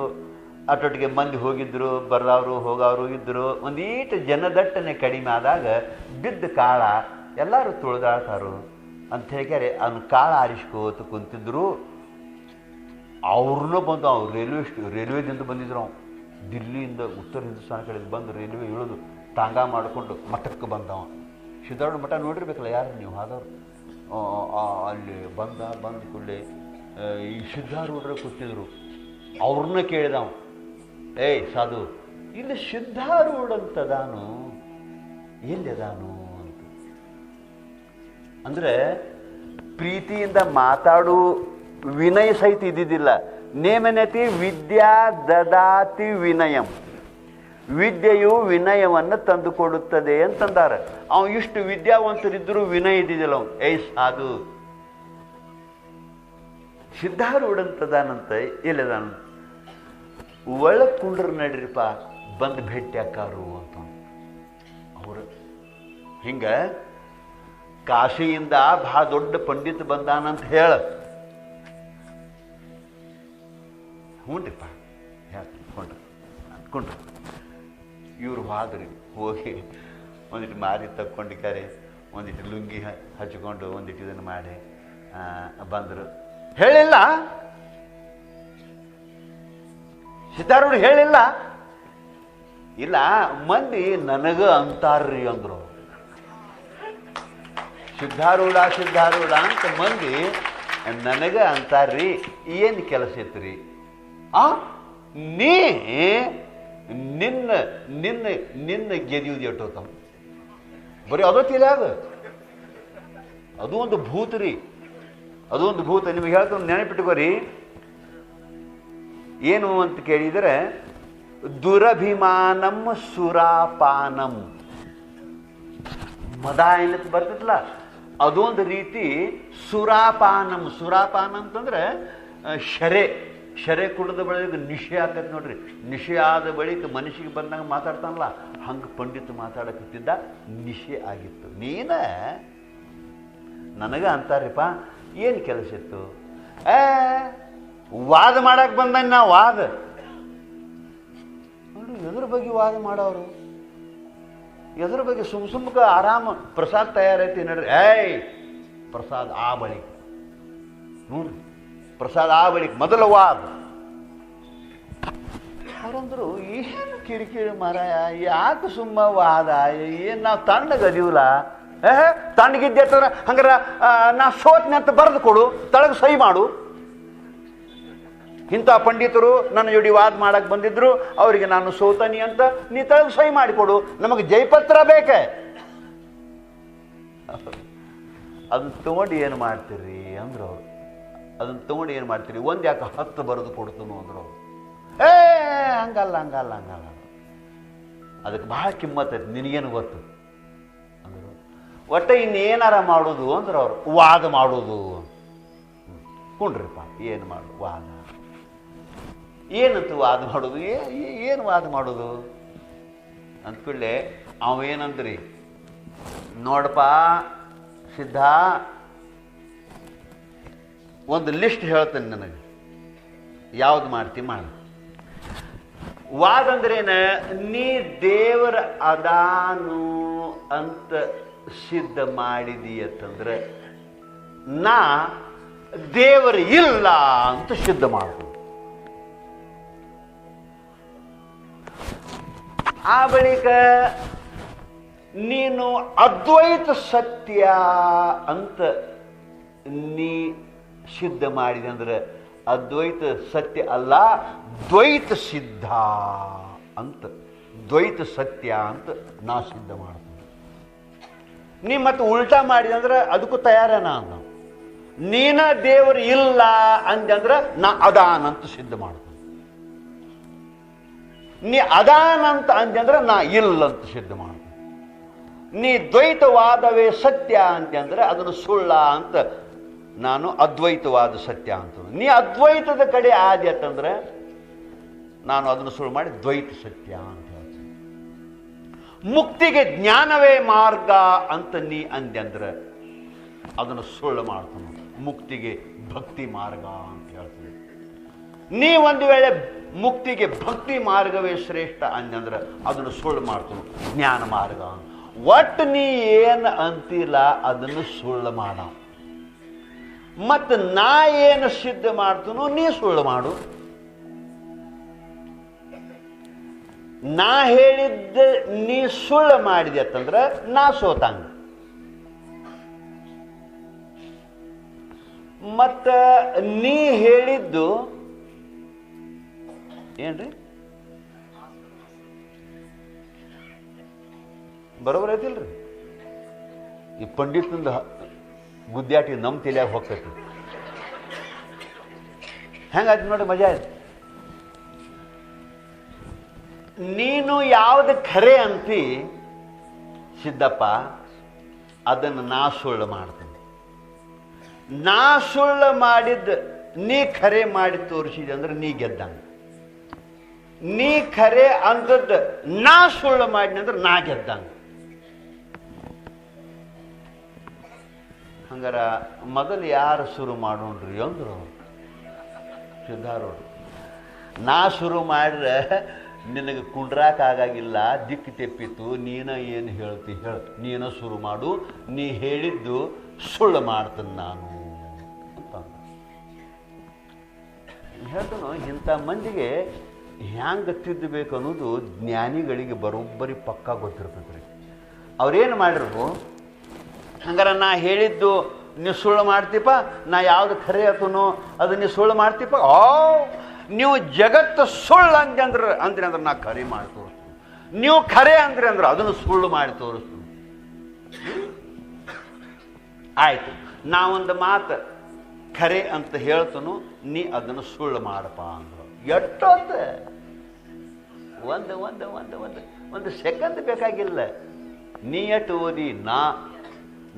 ಅಟೊಟ್ಟಿಗೆ ಮಂದಿ ಹೋಗಿದ್ರು, ಬರ್ದವರು ಹೋಗೋರು ಇದ್ದರು. ಒಂದೀಟು ಜನದಟ್ಟನೆ ಕಡಿಮೆ ಆದಾಗ ಬಿದ್ದ ಕಾಳ ಎಲ್ಲರೂ ತುಳಿದಾಡ್ತಾರು ಅಂತ ಹೇಳ್ಯಾರೆ. ಅವ್ನು ಕಾಳ ಆರಿಸ್ಕೋತ ಕುಂತಿದ್ರು. ಅವ್ರನ್ನೂ ಬಂದು ಅವ್ರು ರೈಲ್ವೇದಿಂದ ಬಂದಿದ್ರು. ಅವ್ನು ದಿಲ್ಲಿಯಿಂದ ಉತ್ತರ ಹಿಂದೂಸ್ತಾನ ಕಡೆ ಬಂದು ರೈಲ್ವೆ ಇಳಿದು ಟಾಂಗ ಮಾಡಿಕೊಂಡು ಮಠಕ್ಕೆ ಬಂದವ. ಸಿದ್ಧಾರೂಢ ಮಠ ನೋಡಿರ್ಬೇಕಲ್ಲ ಯಾರು ನೀವು ಆದವ್ರು. ಅಲ್ಲಿ ಬಂದ ಕೂಡಲೇ ಈ ಸಿದ್ಧಾರೂಢರು ಕೂತಿದ್ರು. ಅವ್ರನ್ನ ಕೇಳಿದವ, ಏಯ್ ಸಾಧು, ಇಲ್ಲಿ ಸಿದ್ಧಾರೂಢ ಅಂತದಾನು, ಎಲ್ಲಿದಾನು ಅಂತ. ಅಂದರೆ ಪ್ರೀತಿಯಿಂದ ಮಾತಾಡು ವಿನಯ ಸಹಿತ ಇದ್ದಿದ್ದಿಲ್ಲ. ನೇಮನತಿ ವಿದ್ಯಾ ದದಾತಿ ವಿನಯಂ, ವಿದ್ಯೆಯು ವಿನಯವನ್ನು ತಂದುಕೊಡುತ್ತದೆ ಅಂತಂದಾರೆ. ಅವ ಇಷ್ಟು ವಿದ್ಯಾವಂತರಿದ್ದರೂ ವಿನಯ ಇದ್ದಿದ್ದಿಲ್ಲ. ಅವನು ಏಯ್ ಸಾಧು, ಸಿದ್ಧಾರೂಢ ಅಂತದಾನಂತ, ಎಲ್ಲಿದಾನ, ಒಳಗೆ ಕುಂಡ್ರ ನಡ್ರಿಪ್ಪ, ಬಂದು ಭೇಟಿ ಅಕ್ಕಾರು ಅಂತ. ಅವರು ಹಿಂಗ ಕಾಶಿಯಿಂದ ಬಹಳ ದೊಡ್ಡ ಪಂಡಿತ ಬಂದಾನಂತ ಹೇಳ. ಹ್ಞೂನ್ರಿಪ್ಪ ಅಂದ್ಕೊಂಡ್ರು. ಇವ್ರು ಹೋದ್ರಿ, ಹೋಗಿ ಒಂದಿಟ್ಟು ಮಾರಿ ತಕ್ಕೊಂಡಿದ್ದಾರೆ, ಒಂದಿಟ್ಟು ಲುಂಗಿ ಹಚ್ಕೊಂಡು ಒಂದಿಟ್ಟು ಇದನ್ನು ಮಾಡಿ ಬಂದರು. ಹೇಳಿಲ್ಲ ಸಿದ್ಧಾರೂಢ, ಹೇಳಿಲ್ಲ. ಇಲ್ಲ, ಮಂದಿ ನನಗ ಅಂತಾರ್ರಿ ಅಂದ್ರು. ಸಿದ್ಧಾರೂಢ ಅಂತ ಮಂದಿ ನನಗ ಅಂತಾರ್ರಿ. ಏನು ಕೆಲಸ ಇತ್ರಿ? ನಿನ್ನ ನಿನ್ನ ನಿನ್ನ ಗೆದಿಯುವುದು ಎಟ್ಟೋತಾವ. ಬರೀ ಅದೋ ತಿಳಿ ಅದು ಒಂದು ಭೂತ ರೀ, ಅದು ಒಂದು ಭೂತ. ನಿಮಗೆ ಹೇಳ್ಕೊಂಡು ನೆನಪಿಟ್ಕೋರಿ. ಏನು ಅಂತ ಕೇಳಿದರೆ, ದುರಭಿಮಾನಂ ಸುರಾಪಾನಂ, ಮದ ಏನಂತ ಬರ್ತೈತಲ್ಲ ಅದೊಂದು ರೀತಿ ಸುರಾಪಾನಂ. ಸುರಾಪಾನ ಅಂತಂದ್ರೆ ಶರೆ ಕುಡಿದ ಬಳಿಕ ನಿಶೆ ಆಕೈತೆ ನೋಡ್ರಿ. ನಿಶೆ ಆದ ಬಳಿಕ ಮನುಷ್ಯಗೆ ಬಂದಾಗ ಮಾತಾಡ್ತಾನಲ್ಲ, ಹಂಗೆ ಪಂಡಿತ ಮಾತಾಡಕತ್ತಿದ್ದ, ನಿಶೆ ಆಗಿತ್ತು. ನೀನ ನನಗ ಅಂತಾರಿಪ್ಪ, ಏನು ಕೆಲಸ ಇತ್ತು? ವಾದ ಮಾಡಕ್ಕೆ ಬಂದ ನಾ. ವಾದ ನೋಡು, ಎದ್ರ ಬಗ್ಗೆ ವಾದ ಮಾಡೋರು? ಎದ್ರ ಬಗ್ಗೆ ಸುಮ್ಕ ಆರಾಮ ಪ್ರಸಾದ್ ತಯಾರೈತಿ ನಡ್ರಿ. ಏಯ್ ಪ್ರಸಾದ್ ಆ ಬಳಿಕ ನೋಡ್ರಿ, ಪ್ರಸಾದ್ ಆ ಬಳಿಕ ಮೊದಲ ವಾದ. ಅವ್ರಂದ್ರು ಏನು ಕಿರಿಕಿರಿ ಮಾರಾಯ, ಯಾಕೆ ಸುಮ್ಮ ವಾದ, ಏನು ನಾವು ತಣ್ಣಗದೀವಲ್ಲ, ತಣ್ಣಗಿದ್ದೆ ಹಂಗಾರ ನಾ ಸೋತ್ನೆ ಅಂತ ಬರೆದು ಕೊಡು, ತಳಗ ಸಹಿ ಮಾಡು. ಇಂಥ ಪಂಡಿತರು ನನ್ನ ಜೋಡಿ ವಾದ ಮಾಡಕ್ಕೆ ಬಂದಿದ್ರು, ಅವರಿಗೆ ನಾನು ಸೋತನಿ ಅಂತ ನೀ ತಳಗ ಸಹಿ ಮಾಡಿಕೊಡು, ನಮಗೆ ಜೈಪತ್ರ ಬೇಕೆ. ಅದನ್ನ ತಗೊಂಡು ಏನು ಮಾಡ್ತೀರಿ ಅಂದ್ರು ಅವರು. ಅದನ್ನ ತಗೊಂಡು ಏನು ಮಾಡ್ತೀರಿ, ಒಂದು ಯಾಕೆ 10 ಬರೆದು ಕೊಡ್ತನು ಅಂದ್ರು ಅವರು. ಹಂಗಲ್ಲ ಹಂಗಲ್ಲ ಹಂಗಲ್ಲ, ಅದಕ್ಕೆ ಬಹಳ ಕಿಮ್ಮತ್ತೈತಿ, ನಿನಗೇನು ಗೊತ್ತು ಅಂದರು. ಒಟ್ಟ ಇನ್ನೇನಾರ ಮಾಡೋದು ಅಂದ್ರೆ ಅವರು, ವಾದ ಮಾಡೋದು. ಕುಂಡ್ರಿಪ್ಪ ಏನು ಮಾಡು ವಾದ, ಏನಂತ ವಾದ ಮಾಡೋದು, ಏನು ವಾದ ಮಾಡೋದು ಅಂದ್ಕೊಳ್ಳೆ. ಅವೇನಂದ್ರಿ, ನೋಡಪ್ಪ ಸಿದ್ಧ, ಒಂದು ಲಿಸ್ಟ್ ಹೇಳ್ತೇನೆ ನನಗೆ, ಯಾವ್ದು ಮಾಡ್ತಿ ಮಾಡು. ವಾದ ಅಂದ್ರೇನ, ನೀ ದೇವರ ಅದಾನು ಅಂತ ಸಿದ್ಧ ಮಾಡಿದೀಯಂತಂದ್ರೆ ನಾ ದೇವರು ಇಲ್ಲ ಅಂತ ಸಿದ್ಧ ಮಾಡ್ತೀನಿ. ಆ ಬಳಿಕ ನೀನು ಅದ್ವೈತ ಸತ್ಯ ಅಂತ ನೀ ಸಿದ್ಧ ಮಾಡಿದೆ ಅಂದ್ರೆ ಅದ್ವೈತ ಸತ್ಯ ಅಲ್ಲ, ದ್ವೈತ ಸಿದ್ಧ ಅಂತ, ದ್ವೈತ ಸತ್ಯ ಅಂತ ನಾ ಸಿದ್ಧ ಮಾಡ್ತೀನಿ. ನೀ ಮತ್ತೆ ಉಲ್ಟಾ ಮಾಡಿದೆ ಅಂದ್ರೆ ಅದಕ್ಕೂ ತಯಾರೇನ ನಾವು. ನೀನ ದೇವರು ಇಲ್ಲ ಅಂದಂದ್ರೆ ನಾ ಅದಾನಂತ ಸಿದ್ಧ ಮಾಡ್ತೀನಿ. ನೀ ಅದಾನಂತ ಅಂದಂದ್ರೆ ನಾ ಇಲ್ಲ ಅಂತ ಸಿದ್ಧ ಮಾಡ್ತೀನಿ. ನೀ ದ್ವೈತವಾದವೇ ಸತ್ಯ ಅಂತಂದ್ರೆ ಅದನ್ನು ಸುಳ್ಳ ಅಂತ ನಾನು ಅದ್ವೈತವಾದ ಸತ್ಯ ಅಂತ. ನೀ ಅದ್ವೈತದ ಕಡೆ ಆದಿ ಅಂತಂದ್ರೆ ನಾನು ಅದನ್ನು ಸುಳ್ಳು ಮಾಡಿ ದ್ವೈತ ಸತ್ಯ ಅಂತ ಹೇಳ್ತೀನಿ. ಮುಕ್ತಿಗೆ ಜ್ಞಾನವೇ ಮಾರ್ಗ ಅಂತ ನೀ ಅಂದ್ಯಂದ್ರೆ ಅದನ್ನು ಸುಳ್ಳು ಮಾಡ್ತಾನೆ, ಮುಕ್ತಿಗೆ ಭಕ್ತಿ ಮಾರ್ಗ ಅಂತ ಹೇಳ್ತೀನಿ. ನೀ ಒಂದು ವೇಳೆ ಮುಕ್ತಿಗೆ ಭಕ್ತಿ ಮಾರ್ಗವೇ ಶ್ರೇಷ್ಠ ಅಂದಂದ್ರೆ ಅದನ್ನು ಸುಳ್ಳು ಮಾಡ್ತಾನೆ, ಜ್ಞಾನ ಮಾರ್ಗ. ಒಟ್ಟು ನೀ ಏನು ಅಂತಿಲ್ಲ ಅದನ್ನು ಸುಳ್ಳು ಮಾಡ. ಮತ್ತು ನಾ ಏನು ಸಿದ್ಧ ಮಾಡ್ತೀನೋ ನೀ ಸುಳ್ಳು ಮಾಡು. ನಾ ಹೇಳಿದ್ದ ನೀ ಸುಳ್ಳು ಮಾಡಿದೆ ಅಂತಂದ್ರೆ ನಾ ಸೋತಂಗ. ಮತ್ತ ನೀ ಹೇಳಿದ್ದು ಏನ್ರಿ ಬರೋಬರ್ ಐತಿಲ್ರಿ? ಈ ಪಂಡಿತಂದ ಗುದ್ದಾಟಿ ನಮ್ಮ ತಲೆಯಾಗ ಹೋಗ್ತೈತಿ. ಹೆಂಗಾಯ್ತು ನೋಡಿ, ಮಜಾ ಆಯ್ತು. ನೀನು ಯಾವ್ದು ಖರೆ ಅಂತಿ ಸಿದ್ದಪ್ಪ, ಅದನ್ನು ನಾ ಸುಳ್ಳು ಮಾಡ್ತೀನಿ. ನಾ ಸುಳ್ಳು ಮಾಡಿದ್ದ ನೀ ಖರೆ ಮಾಡಿ ತೋರಿಸಿದೆ ಅಂದ್ರೆ ನೀ ಗೆದ್ದಂಗ. ನೀ ಖರೆ ಅಂದದ್ದು ನಾ ಸುಳ್ಳು ಮಾಡಿನ ಅಂದ್ರೆ ನಾ ಗೆದ್ದಂಗ. ಹಂಗಾರ ಮೊದಲು ಯಾರು ಶುರು ಮಾಡೋಣ್ರಿ ಅಂದ್ರು ಸಿದ್ಧಾರೂಢ. ನಾ ಶುರು ಮಾಡ್ರೆ ನಿನಗೆ ಕುಂಡ್ರಾಕ ಆಗಾಗಿಲ್ಲ, ದಿಕ್ಕು ತೆಪ್ಪಿತ್ತು, ನೀನ ಏನು ಹೇಳ್ತಿ ಹೇಳ, ನೀನ ಶುರು ಮಾಡು, ನೀ ಹೇಳಿದ್ದು ಸುಳ್ಳು ಮಾಡ್ತೀನಿ ನಾನು ಅಂತ ಹೇಳ್ತಾನು. ಇಂಥ ಮಂದಿಗೆ ಹ್ಯಾಂಗ ತಿದ್ದಬೇಕು ಅನ್ನೋದು ಜ್ಞಾನಿಗಳಿಗೆ ಬರೋಬ್ಬರಿ ಪಕ್ಕಾ ಗೊತ್ತಿರ್ತೈತ್ರಿ. ಅವ್ರೇನು ಮಾಡಿರು, ಹಂಗಾರ ನಾ ಹೇಳಿದ್ದು ನೀವು ಸುಳ್ಳು ಮಾಡ್ತೀಪ, ನಾ ಯಾವ್ದು ಖರೆ ಆತನೋ ಅದು ನೀವು ಸುಳ್ಳು ಮಾಡ್ತೀಪ. ನೀವು ಜಗತ್ತು ಸುಳ್ಳು ಅಂದ್ರೆ ಅಂದ್ರೆ ನಾ ಖರೆ ಮಾಡಿ ತೋರಿಸ್ತೀನಿ, ನೀವು ಖರೆ ಅಂದ್ರೆ ಅದನ್ನು ಸುಳ್ಳು ಮಾಡಿ ತೋರಿಸ್ತೀನಿ. ಆಯ್ತು, ನಾವೊಂದು ಮಾತು ಖರೆ ಅಂತ ಹೇಳ್ತನು, ನೀ ಅದನ್ನು ಸುಳ್ಳು ಮಾಡಪ್ಪ ಅಂದ್ರು. ಎಷ್ಟೊತ್ತ ಒಂದು ಒಂದು ಒಂದು ಒಂದು ಒಂದು ಸೆಕೆಂಡ್ ಬೇಕಾಗಿಲ್ಲ. ನೀ ಎಷ್ಟು ಓದಿ,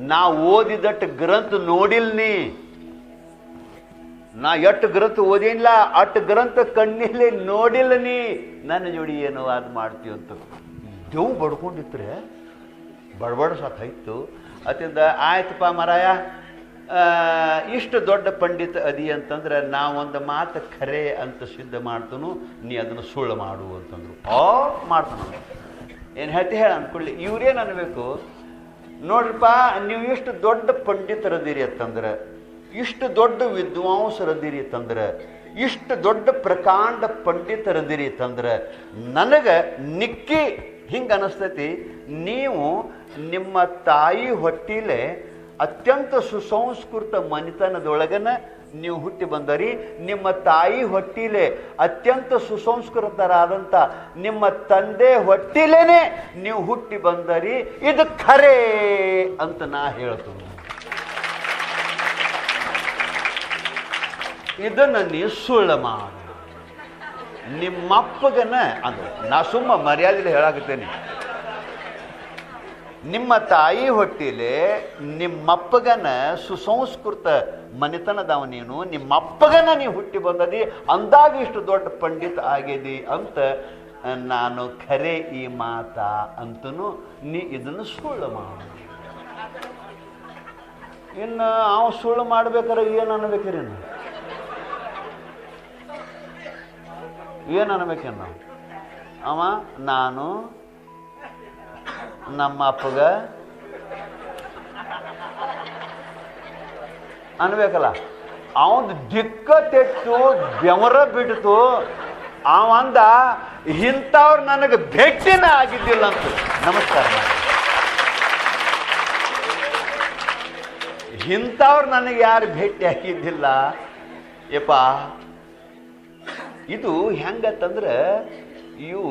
ನಾ ಓದಿದಟ್ಟು ಗ್ರಂಥ ನೋಡಿಲ್ ನೀ. ನಾ ಎಷ್ಟು ಗ್ರಂಥ ಓದಿಲ್ಲ ಅಟ್ಟು ಗ್ರಂಥ ಕಣ್ಣಿಲ್ಲೇ ನೋಡಿಲ್ಲ ನೀ. ನನ್ನ ಜೋಡಿ ಏನೋ ಅದು ಮಾಡ್ತೀವಿ ಅಂತ ದೇವು ಬಡ್ಕೊಂಡಿದ್ರೆ ಬಡಬಡ ಸಾಕಾಯ್ತು. ಅತಿಂದ ಆಯ್ತಪ್ಪ ಮರಾಯ, ಇಷ್ಟು ದೊಡ್ಡ ಪಂಡಿತ ಅದಿ ಅಂತಂದ್ರೆ ನಾವೊಂದು ಮಾತು ಖರೆ ಅಂತ ಸಿದ್ಧ ಮಾಡ್ತನು, ನೀ ಅದನ್ನು ಸುಳ್ಳು ಮಾಡು ಅಂತಂದ್ರು. ಮಾಡ್ತಾನ ಏನು ಹೇಳ್ತಿ ಹೇಳ ಅಂದ್ಕೊಳ್ಳಿ. ಇವ್ರೇನು ಅನ್ಬೇಕು ನೋಡ್ರಪ್ಪ, ನೀವು ಇಷ್ಟು ದೊಡ್ಡ ಪಂಡಿತರದಿರಿ ಅಂತಂದ್ರೆ, ಇಷ್ಟು ದೊಡ್ಡ ವಿದ್ವಾಂಸರದಿರಿ ಅಂತಂದ್ರೆ, ಇಷ್ಟು ದೊಡ್ಡ ಪ್ರಕಾಂಡ ಪಂಡಿತರದಿರಿ ಅಂತಂದ್ರೆ ನನಗೆ ನಿಕ್ಕಿ ಹಿಂಗೆ ಅನಿಸ್ತೈತಿ, ನೀವು ನಿಮ್ಮ ತಾಯಿ ಹೊಟ್ಟಿಲೆ ಅತ್ಯಂತ ಸುಸಂಸ್ಕೃತ ಮನೆತನದೊಳಗನ ನೀವು ಹುಟ್ಟಿ ಬಂದರಿ. ನಿಮ್ಮ ತಾಯಿ ಹೊಟ್ಟಿಲೆ ಅತ್ಯಂತ ಸುಸಂಸ್ಕೃತರಾದಂಥ ನಿಮ್ಮ ತಂದೆ ಹೊಟ್ಟಿಲೇನೆ ನೀವು ಹುಟ್ಟಿ ಬಂದರಿ. ಇದು ಖರೆ ಅಂತ ನಾ ಹೇಳ್ತೀನಿ. ಇದನ್ನು ನೀವು ಸುಳ್ಳು ಮಾಡು. ನಿಮ್ಮಪ್ಪಗನ ಅಂದ್ರೆ ನಾ ಸುಮ್ಮ ಮರ್ಯಾದೆಲಿ ಹೇಳಾಕತ್ತೇನೆ, ನಿಮ್ಮ ತಾಯಿ ಹೊಟ್ಟಿಲೆ ನಿಮ್ಮಪ್ಪಗನ ಸುಸಂಸ್ಕೃತ ಮನೆತನದವ ನೀನು, ನಿಮ್ಮಪ್ಪಗನ ನೀವು ಹುಟ್ಟಿ ಬಂದದಿ, ಅಂದಾಗ ಇಷ್ಟು ದೊಡ್ಡ ಪಂಡಿತ ಆಗಿದಿ ಅಂತ ನಾನು ಖರೆ ಈ ಮಾತಾ ಅಂತನೂ ನೀ ಇದನ್ನು ಸುಳ್ಳು ಮಾಡು. ಇನ್ನು ಅವ ಸುಳ್ಳು ಮಾಡ್ಬೇಕಾರೆ ಏನು ಅನ್ಬೇಕ್ರಿ? ಏನು ಅನ್ಬೇಕೇನು? ಅವ ನಾನು ನಮ್ಮ ಅಪ್ಪಗ ಅನ್ಬೇಕಲ್ಲ. ಅವನ್ ದಿಕ್ಕ ತೆಟ್ಟು ಬೆವರ ಬಿಡ್ತು. ಅವಂದ ಇಂಥವ್ರು ನನಗೆ ಭೇಟಿನ ಆಗಿದ್ದಿಲ್ಲ ಅಂತ. ನಮಸ್ಕಾರ ಮಾಡಿ. ಇಂಥವ್ರು ನನಗೆ ಯಾರು ಭೇಟಿ ಆಗಿದ್ದಿಲ್ಲ ಯಪ್ಪ. ಇದು ಹೆಂಗತ್ತಂದ್ರೆ ಇವು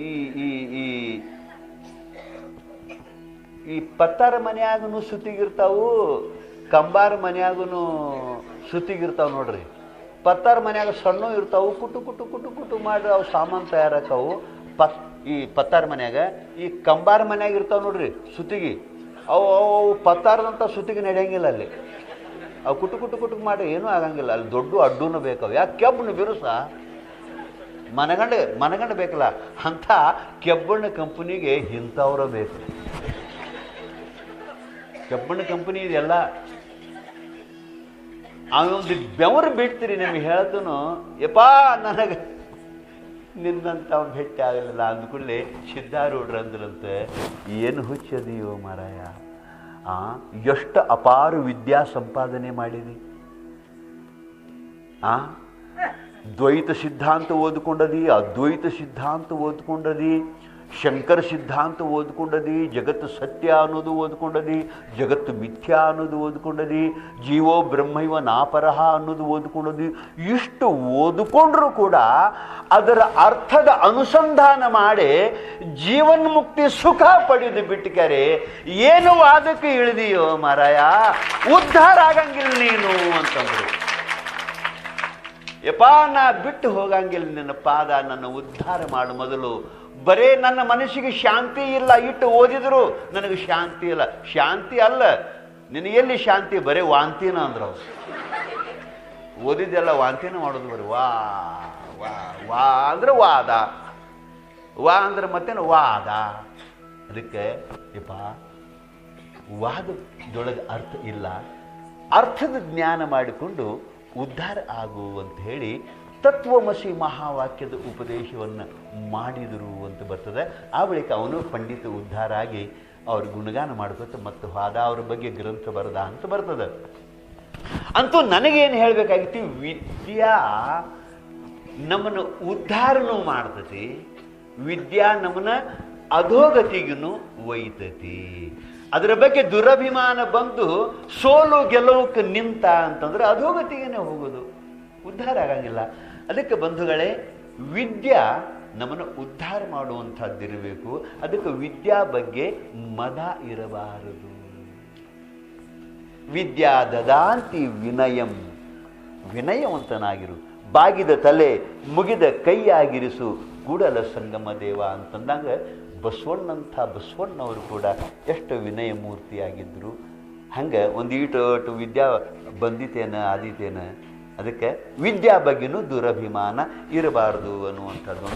ಈ ಈ ಈ ಈ ಪತ್ತಾರ ಮನ್ಯಾಗೂ ಸುತ್ತಿಗಿರ್ತಾವು, ಕಂಬಾರ ಮನ್ಯಾಗೂ ಸುತ್ತಿಗಿರ್ತಾವ ನೋಡ್ರಿ. ಪತ್ತಾರ ಮನ್ಯಾಗ ಸಣ್ಣ ಇರ್ತಾವು, ಕುಟು ಕುಟು ಕುಟು ಕುಟು ಮಾಡ್ರಿ ಅವು ಸಾಮಾನು ತಯಾರಾಕವು ಈ ಪತ್ತಾರ ಮನ್ಯಾಗ. ಈ ಕಂಬಾರ ಮನ್ಯಾಗ ಇರ್ತಾವ ನೋಡ್ರಿ ಸುತ್ತಿಗೆ, ಅವು ಅವು ಪತ್ತಾರದಂಥ ಸುತ್ತಿಗೆ ನಡೆಯಂಗಿಲ್ಲ ಅಲ್ಲಿ. ಅವು ಕುಟು ಕುಟು ಕುಟು ಮಾಡಿ ಏನೂ ಆಗಂಗಿಲ್ಲ. ಅಲ್ಲಿ ದೊಡ್ಡ ಅಡ್ಡೂನು ಬೇಕವು. ಯಾಕೆ ಕೆಬ್ಬಣ್ಣು ಬಿರುಸ ಮನಗಂಡ ಬೇಕಲ್ಲ. ಅಂಥ ಕೆಬ್ಬಣ್ಣ ಕಂಪನಿಗೆ ಇಂಥವ್ರ ಬೇಕು. ಕೆಬ್ಬಣ್ಣ ಕಂಪನಿ ಇದೆಲ್ಲ. ಅವನೊಂದು ಬೆವರು ಬಿಡ್ತೀರಿ ನಿಮಗೆ ಹೇಳ್ತನು, ಯಪ್ಪಾ ನನಗೆ ನಿನ್ನಂತ ಭೇಟಿ ಆಗಲಿಲ್ಲ ಅಂದ್ಕೊಳ್ಳಿ. ಸಿದ್ಧಾರೂಢ್ರ ಅಂದ್ರಂತೆ, ಏನು ಹುಚ್ಚದಿಯೋ ಮಾರಾಯ, ಎಷ್ಟು ಅಪಾರ ವಿದ್ಯಾ ಸಂಪಾದನೆ ಮಾಡಿದಿ. ದ್ವೈತ ಸಿದ್ಧಾಂತ ಓದ್ಕೊಂಡದಿ, ಅದ್ವೈತ ಸಿದ್ಧಾಂತ ಓದ್ಕೊಂಡದಿ, ಶಂಕರ ಸಿದ್ಧಾಂತ ಓದ್ಕೊಂಡದಿ, ಜಗತ್ತು ಸತ್ಯ ಅನ್ನೋದು ಓದ್ಕೊಂಡದಿ, ಜಗತ್ತು ಮಿಥ್ಯಾ ಅನ್ನೋದು ಓದ್ಕೊಂಡದಿ, ಜೀವೋ ಬ್ರಹ್ಮೈವ ನಾಪರಹ ಅನ್ನೋದು ಓದ್ಕೊಂಡದಿ. ಇಷ್ಟು ಓದ್ಕೊಂಡ್ರೂ ಕೂಡ ಅದರ ಅರ್ಥದ ಅನುಸಂಧಾನ ಮಾಡಿ ಜೀವನ್ಮುಕ್ತಿ ಸುಖ ಪಡೆದು ಬಿಟ್ಟುಕರೆ ಏನು ವಾದಕ್ಕೆ ಇಳಿದಿಯೋ ಮಾರಾಯ, ಉದ್ಧಾರ ಆಗಂಗಿಲ್ಲ ನೀನು ಅಂತಂದ್ರು. ಯಪ್ಪಾ ನಾ ಬಿಟ್ಟು ಹೋಗಂಗಿಲ್ಲ ನಿನ್ನ ಪಾದ, ನನ್ನ ಉದ್ಧಾರ ಮಾಡು ಮೊದಲು. ಬರೇ ನನ್ನ ಮನಸ್ಸಿಗೆ ಶಾಂತಿ ಇಲ್ಲ, ಇಟ್ಟು ಓದಿದ್ರು ನನಗೆ ಶಾಂತಿ ಇಲ್ಲ. ಶಾಂತಿ ಅಲ್ಲ, ನಿನಗೆಲ್ಲಿ ಶಾಂತಿ, ಬರೇ ವಾಂತಿನ ಅಂದ್ರು. ಓದಿದ್ದೆಲ್ಲ ವಾಂತಿನ ಮಾಡೋದು. ಬರೀ ವಾ ವಾ ವಾ ಅಂದ್ರೆ ವಾದ, ವಾ ಅಂದ್ರೆ ಮತ್ತೇನು ವಾದ. ಅದಕ್ಕೆ ಯಪ್ಪ ವಾದದೊಳಗೆ ಅರ್ಥ ಇಲ್ಲ, ಅರ್ಥದ ಜ್ಞಾನ ಮಾಡಿಕೊಂಡು ಉದ್ಧಾರ ಆಗು ಅಂತ ಹೇಳಿ ತತ್ವಮಸಿ ಮಹಾವಾಕ್ಯದ ಉಪದೇಶವನ್ನು ಮಾಡಿದರು ಅಂತ ಬರ್ತದೆ. ಆ ಬಳಿಕ ಅವನು ಪಂಡಿತ ಉದ್ಧಾರ ಆಗಿ ಅವ್ರ ಗುಣಗಾನ ಮಾಡ್ಕೊತ ಮತ್ತು ವಾದ ಅವ್ರ ಬಗ್ಗೆ ಗ್ರಂಥ ಬರದ ಅಂತ ಬರ್ತದೆ. ಅಂತೂ ನನಗೇನು ಹೇಳಬೇಕಾಗಿತ್ತು, ವಿದ್ಯಾ ನಮ್ಮನ್ನು ಉದ್ಧಾರನೂ ಮಾಡ್ತತಿ, ವಿದ್ಯಾ ನಮ್ಮನ್ನ ಅಧೋಗತಿಗೂ ಒಯ್ತತಿ. ಅದರ ಬಗ್ಗೆ ದುರಭಿಮಾನ ಬಂದು ಸೋಲು ಗೆಲುವಕ್ಕೆ ನಿಂತ ಅಂತಂದ್ರೆ ಅಧೋಗತಿಗೇನೆ ಹೋಗೋದು, ಉದ್ಧಾರ ಆಗಂಗಿಲ್ಲ. ಅದಕ್ಕೆ ಬಂಧುಗಳೇ, ವಿದ್ಯಾ ನಮ್ಮನ್ನು ಉದ್ಧಾರ ಮಾಡುವಂಥದ್ದಿರಬೇಕು. ಅದಕ್ಕೆ ವಿದ್ಯಾ ಬಗ್ಗೆ ಮದ ಇರಬಾರದು. ವಿದ್ಯಾ ದದಾಂತಿ ವಿನಯಂ, ವಿನಯವಂತನಾಗಿರು, ಬಾಗಿದ ತಲೆ ಮುಗಿದ ಕೈಯಾಗಿರಿಸು ಕೂಡಲ ಸಂಗಮ ದೇವ ಅಂತಂದಾಗ ಬಸವಣ್ಣಂಥ ಬಸವಣ್ಣವರು ಕೂಡ ಎಷ್ಟು ವಿನಯ ಮೂರ್ತಿಯಾಗಿದ್ದರು. ಹಂಗೆ ಒಂದೀಟು ವಿದ್ಯಾ ಬಂದಿತೇನ ಆದೀತೇನ. ಅದಕ್ಕೆ ವಿದ್ಯಾ ಬಗ್ಗೆನೂ ದುರಭಿಮಾನ ಇರಬಾರ್ದು ಅನ್ನುವಂಥದ್ದು.